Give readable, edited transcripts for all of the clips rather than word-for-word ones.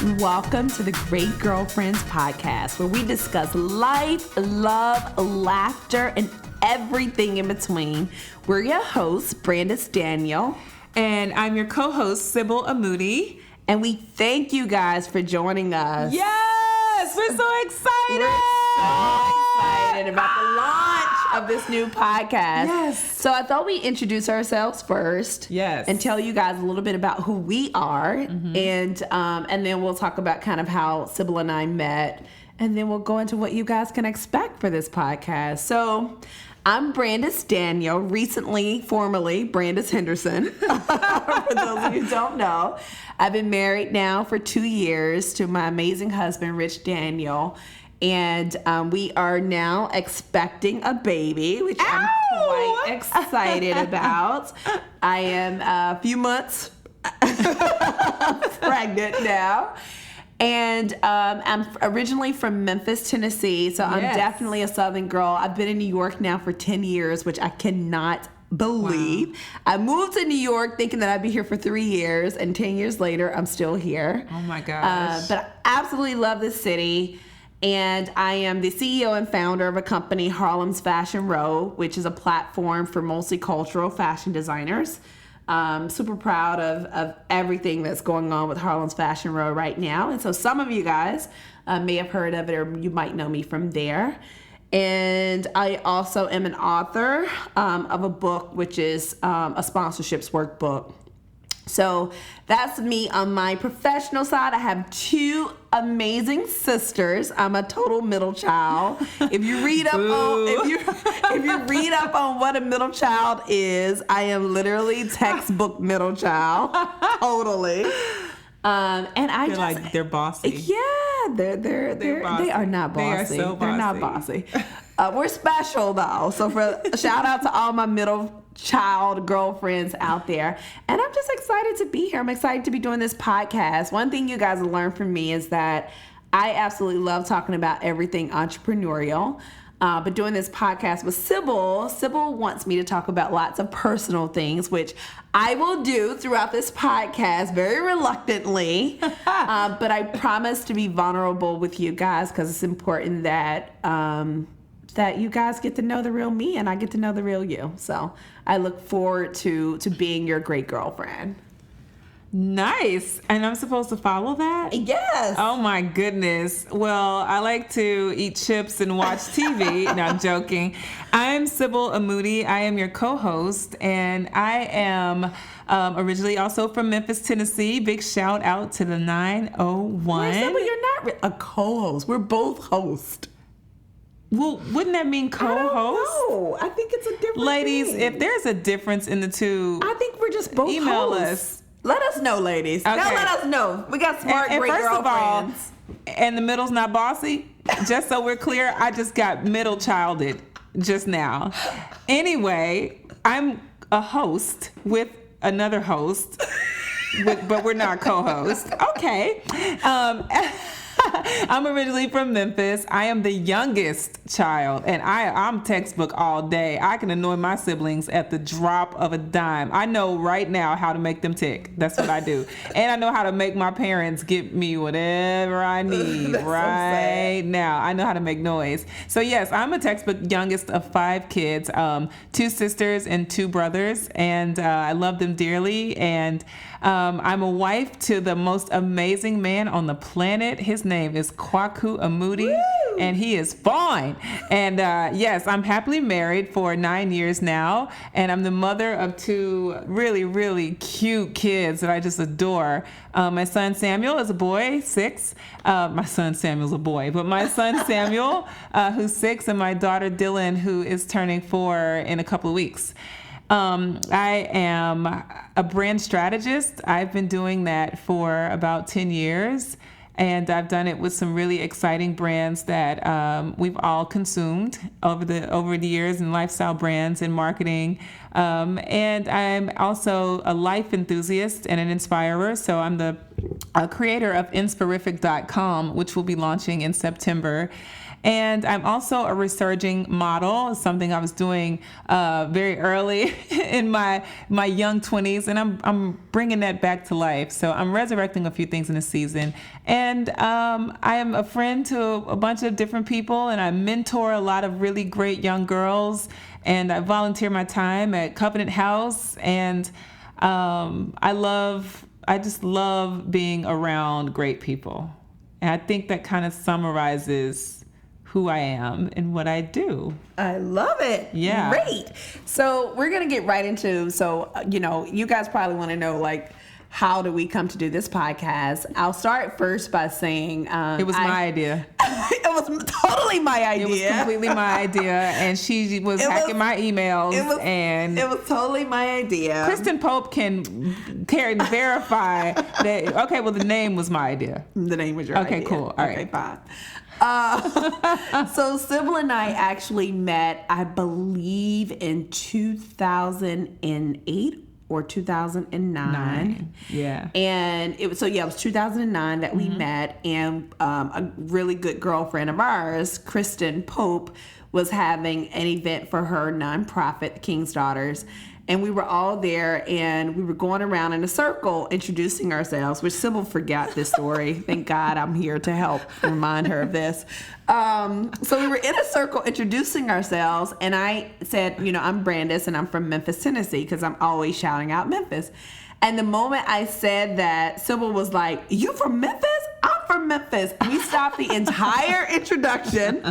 Welcome to the Great Girlfriends podcast, where we discuss life, love, laughter, and everything in between. We're your hosts, Brandis Daniel. And I'm your co-host, Sybil Amudi. And we thank you guys for joining us. Yes! We're so excited! We're so excited about the launch of this new podcast. Yes. So I thought we'd introduce ourselves first. Yes. And tell you guys a little bit about who we are. Mm-hmm. And then we'll talk about kind of how Sybil and I met. And then we'll go into what you guys can expect for this podcast. So I'm Brandis Daniel, formerly Brandis Henderson, for those of you who don't know. I've been married now for 2 years to my amazing husband, Rich Daniel. And we are now expecting a baby, which I'm quite excited about. I am a few months pregnant now. And I'm originally from Memphis, Tennessee, so I'm definitely a Southern girl. I've been in New York now for 10 years, which I cannot believe. Wow. I moved to New York thinking that I'd be here for 3 years, and 10 years later, I'm still here. Oh, my gosh. But I absolutely love this city. And I am the CEO and founder of a company, Harlem's Fashion Row, which is a platform for multicultural fashion designers. Super proud of everything that's going on with Harlem's Fashion Row right now. And so some of you guys may have heard of it, or you might know me from there. And I also am an author of a book, which is a sponsorships workbook. So that's me on my professional side. I have 2 amazing sisters. I'm a total middle child. If you read up on what a middle child is, I am literally textbook middle child. Totally. And I They're like they're bossy. Yeah, they're bossy. They are not bossy. They are so bossy. They're not bossy. We're special though. So shout out to all my middle child girlfriends out there. And I'm just excited to be here. I'm excited to be doing this podcast. One thing you guys have learned from me is that I absolutely love talking about everything entrepreneurial. But doing this podcast with Sybil wants me to talk about lots of personal things, which I will do throughout this podcast very reluctantly. But I promise to be vulnerable with you guys because it's important that you guys get to know the real me and I get to know the real you. So I look forward to being your great girlfriend. Nice. And I'm supposed to follow that? Yes. Oh my goodness. Well, I like to eat chips and watch TV. No, I'm joking. I'm Sybil Amudi. I am your co-host, and I am originally also from Memphis, Tennessee. Big shout out to the 901. Sybil, you're not a co-host. We're both hosts. Well, wouldn't that mean co-host? No, I think it's a different Ladies, thing. if there's a difference in the two, I think we're just both email hosts. us. Let us know, ladies. Okay. Now let us know. We got smart, and great first girlfriends. of all, and the middle's not bossy. Just so we're clear, I just got middle childed just now. Anyway, I'm a host with another host, but we're not co-hosts. Okay. I'm originally from Memphis. I am the youngest child, and I'm textbook all day. I can annoy my siblings at the drop of a dime. I know right now how to make them tick. That's what I do. And I know how to make my parents give me whatever I need right now. I know how to make noise. So yes, I'm a textbook youngest of 5 kids, 2 sisters and 2 brothers, and I love them dearly. And I'm a wife to the most amazing man on the planet. His name is Kwaku Amudi. Woo! And he is fine. And yes, I'm happily married for 9 years now, and I'm the mother of 2 really, really cute kids that I just adore. My son Samuel is a boy, 6. My son Samuel's a boy, but my son Samuel, who's 6, and my daughter Dylan, who is turning 4 in a couple of weeks. I am a brand strategist. I've been doing that for about 10 years. And I've done it with some really exciting brands that we've all consumed over the years, in lifestyle brands and marketing. And I'm also a life enthusiast and an inspirer. So I'm the a creator of inspirific.com, which will be launching in September. And I'm also a resurging model, something I was doing very early in my young 20s, and I'm bringing that back to life. So I'm resurrecting a few things in this season. And I am a friend to a bunch of different people, and I mentor a lot of really great young girls, and I volunteer my time at Covenant House, and I just love being around great people. And I think that kind of summarizes who I am and what I do. I love it. Yeah. Great. So we're going to get right into, you guys probably want to know, like, how do we come to do this podcast? I'll start first by saying... it was my idea. It was totally my idea. It was completely my idea, and she was hacking my emails. It was totally my idea. Kristen Pope can verify that, okay, well, the name was my idea. The name was your idea. Okay, cool. All right. Fine. So Sybil and I actually met, I believe, in 2008 or 2009. Yeah. And it was 2009 that we met, and a really good girlfriend of ours, Kristen Pope, was having an event for her nonprofit, the King's Daughters. And we were all there, and we were going around in a circle introducing ourselves, which Sybil forgot this story. Thank God I'm here to help remind her of this. So we were in a circle introducing ourselves, and I said, I'm Brandis, and I'm from Memphis, Tennessee, because I'm always shouting out Memphis. And the moment I said that, Sybil was like, "You from Memphis? I'm from Memphis." We stopped the entire introduction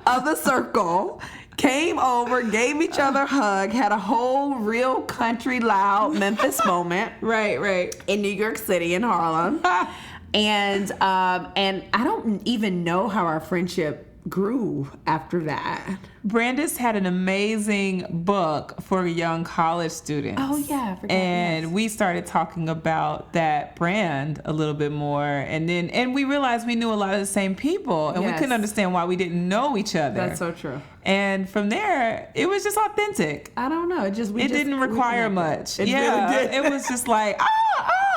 of the circle, came over, gave each other a hug, had a whole real country loud Memphis moment. Right. In New York City, in Harlem. And I don't even know how our friendship grew after that. Brandis had an amazing book for young college students. Oh, yeah. I forgot, and yes. we started talking about that brand a little bit more. And we realized we knew a lot of the same people. And we couldn't understand why we didn't know each other. That's so true. And from there, it was just authentic. I don't know. It didn't require much. It really did. It was just like,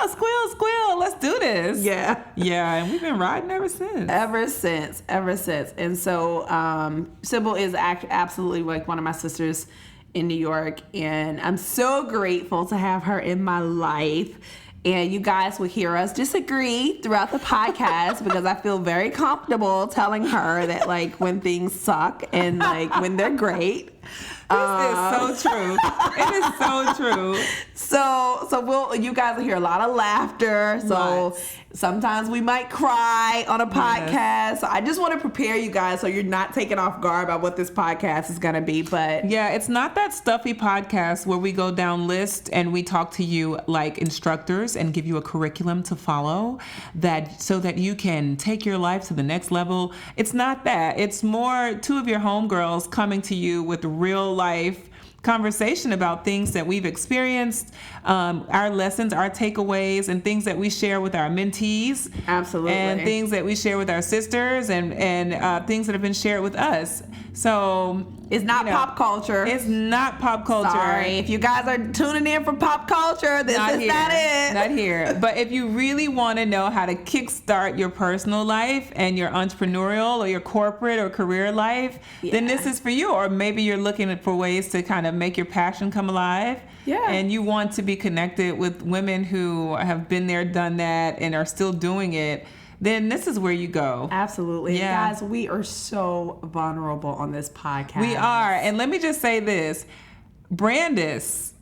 squill, let's do this. Yeah. Yeah, and we've been riding ever since. Ever since. And so Sybil is absolutely like one of my sisters in New York, and I'm so grateful to have her in my life. And you guys will hear us disagree throughout the podcast because I feel very comfortable telling her that, like, when things suck and, like, when they're great. This is so true. It is so true. So you guys will hear a lot of laughter. So sometimes we might cry on a podcast. Yes. So I just want to prepare you guys so you're not taken off guard by what this podcast is going to be. But yeah, it's not that stuffy podcast where we go down lists and we talk to you like instructors and give you a curriculum to follow so that you can take your life to the next level. It's not that. It's more two of your homegirls coming to you with real life conversation about things that we've experienced, our lessons, our takeaways, and things that we share with our mentees. Absolutely. And things that we share with our sisters, and things that have been shared with us. So it's not pop culture. It's not pop culture. Sorry, if you guys are tuning in for pop culture, this is not it. Not here. But if you really want to know how to kickstart your personal life and your entrepreneurial or your corporate or career life, then this is for you. Or maybe you're looking for ways to kind of make your passion come alive. Yeah. And you want to be connected with women who have been there, done that, and are still doing it, then this is where you go. Absolutely. Yeah. Guys, we are so vulnerable on this podcast. We are. And let me just say this. Brandis,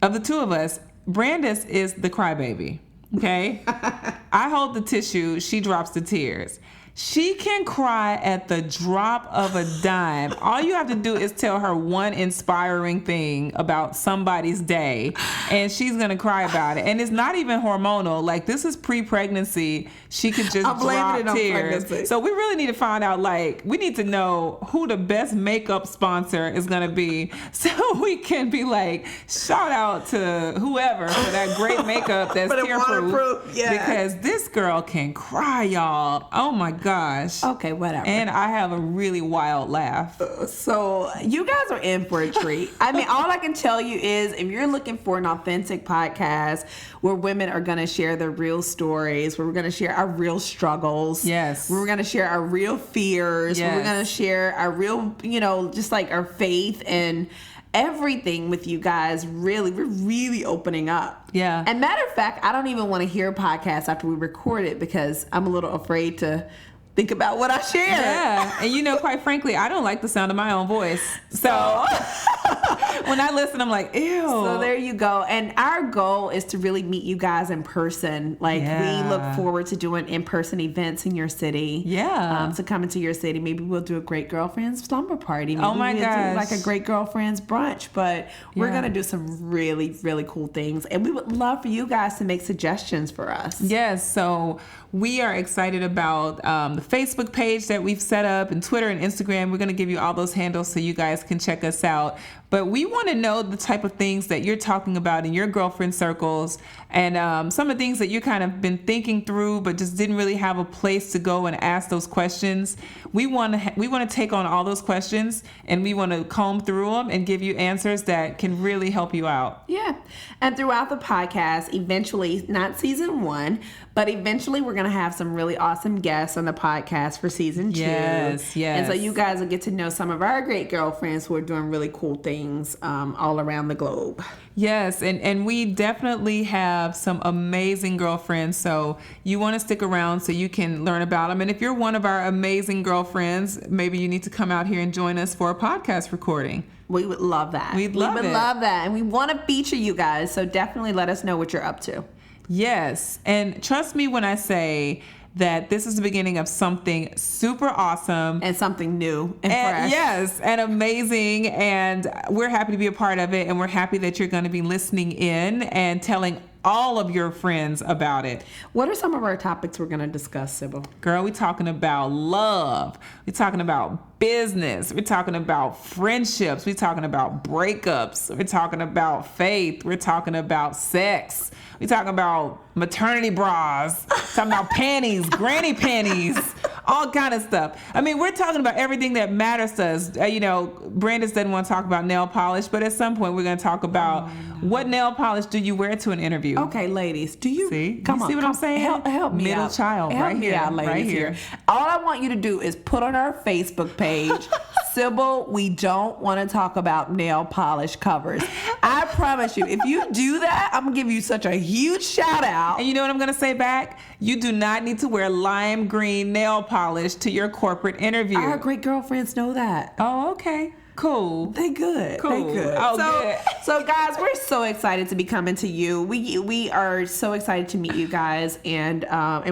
of the two of us, Brandis is the crybaby. Okay? I hold the tissue. She drops the tears. She can cry at the drop of a dime. All you have to do is tell her one inspiring thing about somebody's day, and she's going to cry about it. And it's not even hormonal. Like, this is pre-pregnancy. She could just drop tears. So we really need to find out, like, we need to know who the best makeup sponsor is going to be so we can be like, shout out to whoever for that great makeup that's tear-proof. Yeah. Because this girl can cry, y'all. Oh, my God. gosh. Okay, whatever. And I have a really wild laugh. So you guys are in for a treat. I mean, all I can tell you is if you're looking for an authentic podcast where women are going to share their real stories, where we're going to share our real struggles. Yes. Where we're going to share our real fears. Yes. Where we're going to share our real, just like our faith and everything with you guys. Really, we're really opening up. Yeah. And matter of fact, I don't even want to hear a podcast after we record it because I'm a little afraid to think about what I share. Yeah. And quite frankly, I don't like the sound of my own voice. So when I listen, I'm like, ew. So there you go. And our goal is to really meet you guys in person. Like we look forward to doing in-person events in your city. Yeah. To come into your city. Maybe we'll do a Great Girlfriends slumber party. Maybe Oh my we'll gosh. do like a Great Girlfriends brunch. But we're going to do some really, really cool things. And we would love for you guys to make suggestions for us. Yes. So we are excited about the Facebook page that we've set up and Twitter and Instagram. We're going to give you all those handles so you guys can check us out. But we want to know the type of things that you're talking about in your girlfriend circles and some of the things that you kind of been thinking through but just didn't really have a place to go and ask those questions. We want to take on all those questions and we want to comb through them and give you answers that can really help you out. Yeah. And throughout the podcast, eventually, not season 1, but eventually we're going to have some really awesome guests on the podcast for season 2. Yes, yes. And so you guys will get to know some of our great girlfriends who are doing really cool things all around the globe. Yes, and we definitely have some amazing girlfriends, so you want to stick around so you can learn about them. And if you're one of our amazing girlfriends, maybe you need to come out here and join us for a podcast recording. We would love that. We would love that. And we want to feature you guys, so definitely let us know what you're up to. Yes, and trust me when I say that this is the beginning of something super awesome. And something new and fresh. Yes, and amazing. And we're happy to be a part of it. And we're happy that you're going to be listening in and telling all of your friends about it. What are some of our topics we're going to discuss, Sybil? Girl, we're talking about love. We're talking about business. We're talking about friendships. We're talking about breakups. We're talking about faith. We're talking about sex. We're talking about maternity bras. We're talking about panties, granny panties, all kind of stuff. I mean, we're talking about everything that matters to us. Brandis doesn't want to talk about nail polish, but at some point we're going to talk about what nail polish do you wear to an interview. Okay, ladies, do you see? Come on, see what I'm saying? Help me Middle out. child, help right me here, out, ladies right here. All I want you to do is put on our Facebook page, Sybil, we don't want to talk about nail polish covers. I promise you, if you do that, I'm gonna give you such a huge shout out. And you know what I'm gonna say back? You do not need to wear lime green nail polish to your corporate interview. Our great girlfriends know that. Oh, okay. Cool. They good. Cool. They good. Oh, good. So guys, we're so excited to be coming to you. We are so excited to meet you guys, and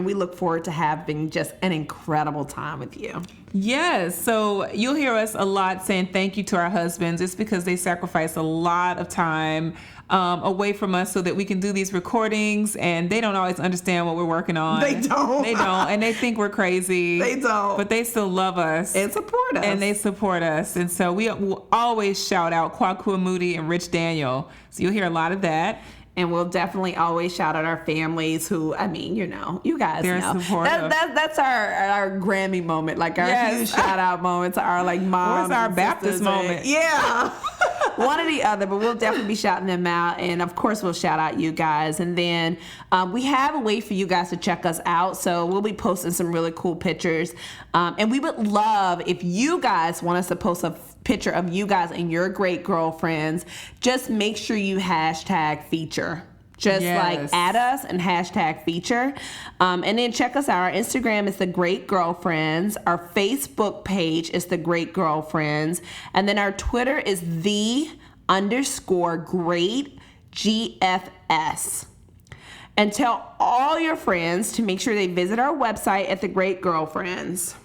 we look forward to having just an incredible time with you. Yes. So you'll hear us a lot saying thank you to our husbands. It's because they sacrifice a lot of time away from us so that we can do these recordings, and they don't always understand what we're working on. They don't. And they think we're crazy. They don't. But they still love us. And support us. And they support us. And so we will always shout out Kwakua Moody and Rich Daniel. So you'll hear a lot of that. And we'll definitely always shout out our families who, I mean, you guys They're know. supportive. That's our Grammy moment, like our huge shout out moments, our like moms. Where's our and Baptist sisters moment? Yeah. One or the other, but we'll definitely be shouting them out. And of course, we'll shout out you guys. And then we have a way for you guys to check us out. So we'll be posting some really cool pictures. And we would love if you guys want us to post a picture of you guys and your great girlfriends. Just make sure you hashtag feature. Just like add us and hashtag feature. And then check us out. Our Instagram is The Great Girlfriends. Our Facebook page is The Great Girlfriends. And then our Twitter is _great GFS. And tell all your friends to make sure they visit our website at The Great Girlfriends.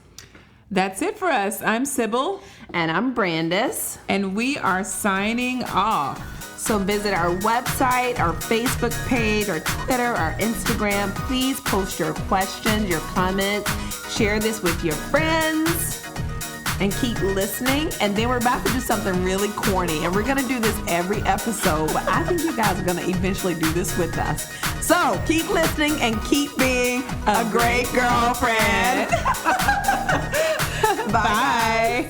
That's it for us. I'm Sybil. And I'm Brandis. And we are signing off. So visit our website, our Facebook page, our Twitter, our Instagram. Please post your questions, your comments. Share this with your friends. And keep listening. And then we're about to do something really corny. And we're going to do this every episode. But I think you guys are going to eventually do this with us. So keep listening and keep being a great girlfriend. Bye. Bye.